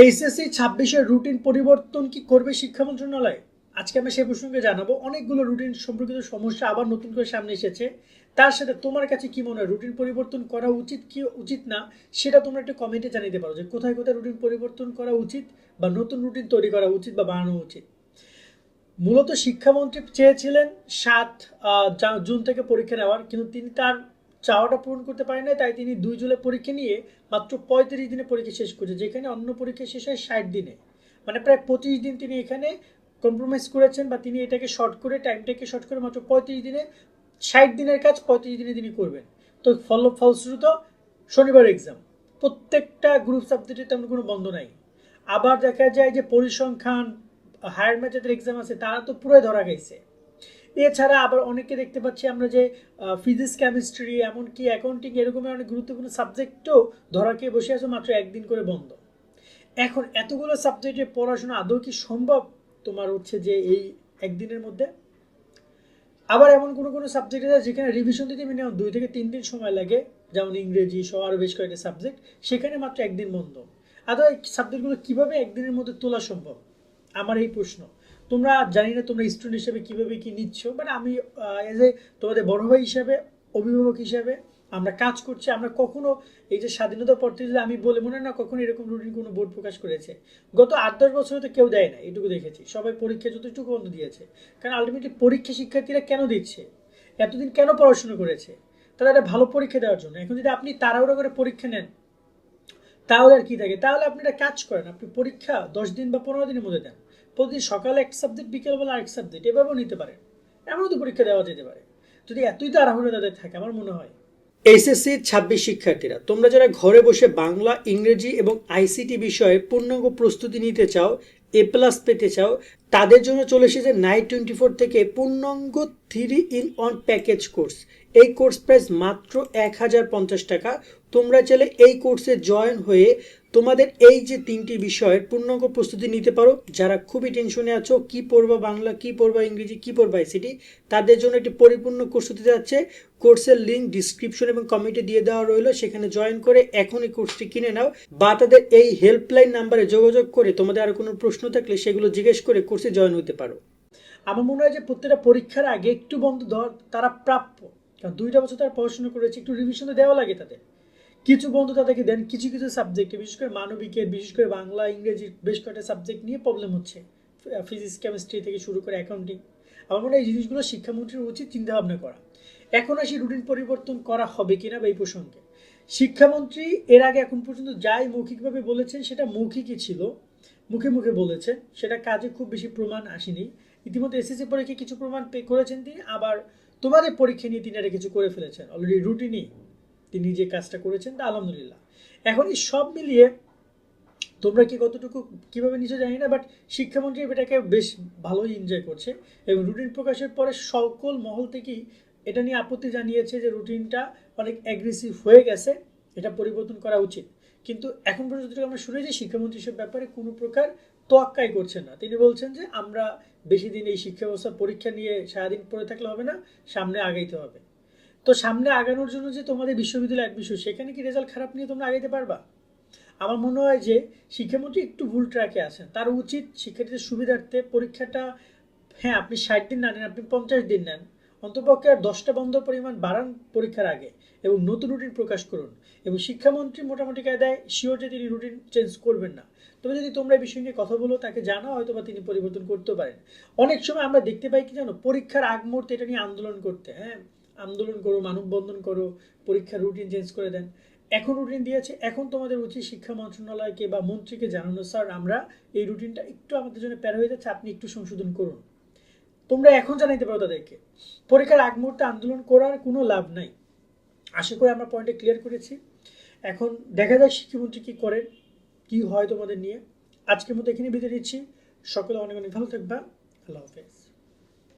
HSC 26-এর routine পরিবর্তন কি করবে শিক্ষা মন্ত্রণালয়? আজকে আমরা সেই প্রসঙ্গে জানাবো। অনেকগুলো রুটিন সম্পর্কিত সমস্যা আবার নতুন করে সামনে এসেছে। তার সাথে তোমার কাছে কি মনে হয় রুটিন পরিবর্তন করা উচিত কি উচিত না, সেটা তোমরা একটু কমেন্টে জানাতে পারো যে কোথায় কোথায় রুটিন পরিবর্তন করা উচিত বা নতুন রুটিন তৈরি করা উচিত বা বানানো উচিত। মূলত শিক্ষামন্ত্রী চেয়েছিলেন 7 জুন থেকে পরীক্ষা নেওয়ার, কিন্তু তিনি তার চাওয়াটা পূরণ করতে পারেন না। তাই তিনি 2 জুলাই পরীক্ষা নিয়ে মাত্র 35 দিনে পরীক্ষা শেষ করছে, যেখানে অন্য পরীক্ষা শেষ হয় 60 দিনে। মানে প্রায় 25 দিন তিনি এখানে কম্প্রোমাইজ করেছেন, বা তিনি এটাকে শর্ট করে টাইমটাকে শর্ট করে মাত্র 35 দিনে, 60 দিনের কাজ 35 দিনে তিনি করবেন। তো ফলশ্রুত শনিবার এক্সাম, প্রত্যেকটা গ্রুপ সাবজেক্টে তেমন কোনো বন্ধ নাই। আবার দেখা যায় যে পরিসংখ্যান, হায়ার ম্যাথের এক্সাম আছে, তারা তো পুরোই ধরা গেছে। এছাড়া আবার অনেকে দেখতে পাচ্ছি আমরা যে ফিজিক্স, কেমিস্ট্রি, এমনকি অ্যাকাউন্টিং, এরকমের অনেক গুরুত্বপূর্ণ সাবজেক্টও ধরা খেয়ে বসে আছে, মাত্র একদিন করে বন্ধ। এখন এতগুলো সাবজেক্টে পড়াশোনা আদৌ কি সম্ভব তোমার হচ্ছে যে এই একদিনের মধ্যে? আবার এমন কোনো কোনো সাবজেক্ট আছে যেখানে রিভিশন দিতে মিনিমাম 2 থেকে 3 দিন সময় লাগে, যেমন ইংরেজি সহ আরও বেশ কয়েকটা সাবজেক্ট, সেখানে মাত্র একদিন বন্ধ। আদৌ এই সাবজেক্টগুলো কীভাবে একদিনের মধ্যে তোলা সম্ভব, আমার এই প্রশ্ন। তোমরা জানি না তোমরা স্টুডেন্ট হিসেবে কীভাবে কী নিচ্ছ, বাট আমি এজ এ তোমাদের বড় ভাই হিসাবে, অভিভাবক হিসাবে আমরা কাজ করছি। আমরা কখনো এই যে স্বাধীনতার পর থেকে আমি বলে মনে না কখনো এরকম রুটিন কোনো বোর্ড প্রকাশ করেছে। গত 8-10 বছরে তো কেউ দেয় না, এটুকু দেখেছি। সবাই পরীক্ষা যতটুকু বন্ধ দিয়েছে, কারণ আলটিমেটলি পরীক্ষা শিক্ষার্থীরা কেন দিচ্ছে, এতদিন কেন পড়াশোনা করেছে? তারা একটা ভালো পরীক্ষা দেওয়ার জন্য। এখন যদি আপনি তাড়াহুড়ো করে পরীক্ষা নেন, তাহলে আর কি থাকে? তাহলে আপনি একটা কাজ করেন, আপনি পরীক্ষা 10 দিন বা 15 দিনের মধ্যে দেন। প্রতিদিন সকালে একটা সাবজেক্ট, বিকেলবেলা আরেক সাবজেক্ট, এভাবেও নিতে পারেন। এমনও তো পরীক্ষা দেওয়া যেতে পারে, যদি এতই তাড়াহুড়ো তাদের থাকে। আমার মনে হয় এইচএসসি 26 শিক্ষার্থীরা, তোমরা যারা ঘরে বসে বাংলা, ইংরেজি এবং আইসিটি বিষয়ে পূর্ণাঙ্গ প্রস্তুতি নিতে চাও, A+ পেতে চাও, তাদের জন্য চলে এসেছে Night24 থেকে পূর্ণাঙ্গ 3-in-1 প্যাকেজ কোর্স। এই কোর্স প্রাইস মাত্র 1050 টাকা। তোমরা চাইলে এই কোর্সে জয়েন হয়ে তোমাদের এই যে 3টি বিষয়ের পূর্ণাঙ্গ প্রস্তুতি নিতে পারো। যারা খুবই টেনশনে আছো, কি পড়বা বাংলা, কি পড়বা ইংরেজি, কি পড়বা আইসিটি, তাদের জন্য একটি পরিপূর্ণ কোর্স হতে যাচ্ছে। কোর্সের লিঙ্ক ডিসক্রিপশন এবং কমেন্টে দিয়ে দেওয়া রইলো, সেখানে জয়েন করে এখনই কোর্সটি কিনে নাও, বা তাদের এই হেল্পলাইন নাম্বারে যোগাযোগ করে তোমাদের আর কোনো প্রশ্ন থাকলে সেগুলো জিজ্ঞেস করে কোর্সে জয়েন হতে পারো। আমার মনে হয় যে প্রত্যেকটা পরীক্ষার আগে একটু বন্ধ দেওয়ার তারা প্রাপ্য, কারণ 2টা বছর তারা পড়াশোনা করেছে, একটু রিভিশন দেওয়া লাগে তাদের। কিছু বন্ধু তাদেরকে দেন, কিছু কিছু সাবজেক্টে, বিশেষ করে মানবিকের, বিশেষ করে বাংলা, ইংরেজির বেশ কয়েকটা সাবজেক্ট নিয়ে প্রবলেম হচ্ছে, ফিজিক্স, কেমিস্ট্রি থেকে শুরু করে অ্যাকাউন্টিং। আমার মনে হয় এই জিনিসগুলো শিক্ষামন্ত্রীর উচিত চিন্তাভাবনা করা। এখন আসি রুটিন পরিবর্তন করা হবে কিনা বা এই প্রসঙ্গে। শিক্ষামন্ত্রী এর আগে এখন পর্যন্ত যাই মৌখিকভাবে বলেছেন সেটা মৌখিকই ছিল, মুখে মুখে বলেছেন, সেটা কাজে খুব বেশি প্রমাণ আসেনি। ইতিমধ্যে এসএসসি পরীক্ষায় কিছু প্রমাণ করেছেন তিনি, আবার তোমাদের পরীক্ষা নিয়ে তিনি আর কিছু করে ফেলেছেন অলরেডি। রুটিনই তিনি যে কাজটা করেছেন তা আলহামদুলিল্লাহ। এখন এই সব মিলিয়ে তোমরা কি কতটুকু কীভাবে নিচে জানি না, বাট শিক্ষামন্ত্রী এটাকে বেশ ভালোই এনজয় করছে, এবং রুটিন প্রকাশের পরে সকল মহল থেকেই এটা নিয়ে আপত্তি জানিয়েছে যে রুটিনটা অনেক অ্যাগ্রেসিভ হয়ে গেছে, এটা পরিবর্তন করা উচিত। কিন্তু এখন পর্যন্ত আমরা শুনেছি শিক্ষামন্ত্রী সব ব্যাপারে কোনো প্রকার তোয়াক্কাই করছেন না। তিনি বলছেন যে আমরা বেশি দিন এই শিক্ষা ব্যবস্থা পরীক্ষা নিয়ে সারাদিন পড়ে থাকলে হবে না, সামনে আগাইতে হবে। তো সামনে আগানোর জন্য যে তোমাদের বিশ্ববিদ্যালয় অ্যাডমিশন, সেখানে কি রেজাল্ট খারাপ নিয়ে তোমরা আগাইতে পারবা? আমার মনে হয় যে শিক্ষামন্ত্রী একটু ভুল ট্র্যাকে আছেন। তার উচিত শিক্ষার্থীদের সুবিধার্থে পরীক্ষাটা, হ্যাঁ আপনি 60 দিন না নেন, আপনি 50 দিন নেন, অন্তপক্ষে আর 10টা বন্ধর পরিমাণ বাড়ান পরীক্ষার আগে, এবং নতুন রুটিন প্রকাশ করুন। এবং শিক্ষামন্ত্রী মোটামুটি কায়দায় শিওর যে তিনি রুটিন চেঞ্জ করবেন না। তবে যদি তোমরা এই বিষয় নিয়ে কথা বলো, তাকে জানাও, হয়তো বা তিনি পরিবর্তন করতে পারেন। অনেক সময় আমরা দেখতে পাই কি জানো, পরীক্ষার আগ মুহূর্তে এটা নিয়ে আন্দোলন করতে, হ্যাঁ আন্দোলন করো, মানববন্ধন করো, পরীক্ষার রুটিন চেঞ্জ করে দেন। এখন রুটিন দিয়েছে, এখন তোমাদের উচিত শিক্ষা মন্ত্রণালয়কে বা মন্ত্রীকে জানানো, স্যার আমরা এই রুটিনটা একটু আমাদের জন্য প্যারা হয়ে যাচ্ছে, আপনি একটু সংশোধন করুন। তোমরা এখন জানাইতে পারো তাদেরকে। পরীক্ষার আগ মুহূর্তে আন্দোলন করার কোনো লাভ নাই। আশা করি আমরা পয়েন্টে ক্লিয়ার করেছি। এখন দেখা যায় শিক্ষামন্ত্রী কি করেন, কি হয় তোমাদের নিয়ে। আজকের মতো এখানে বিদায় নিচ্ছি। সকলে অনেক অনেক ভালো থাকবা। আল্লাহ হাফেজ।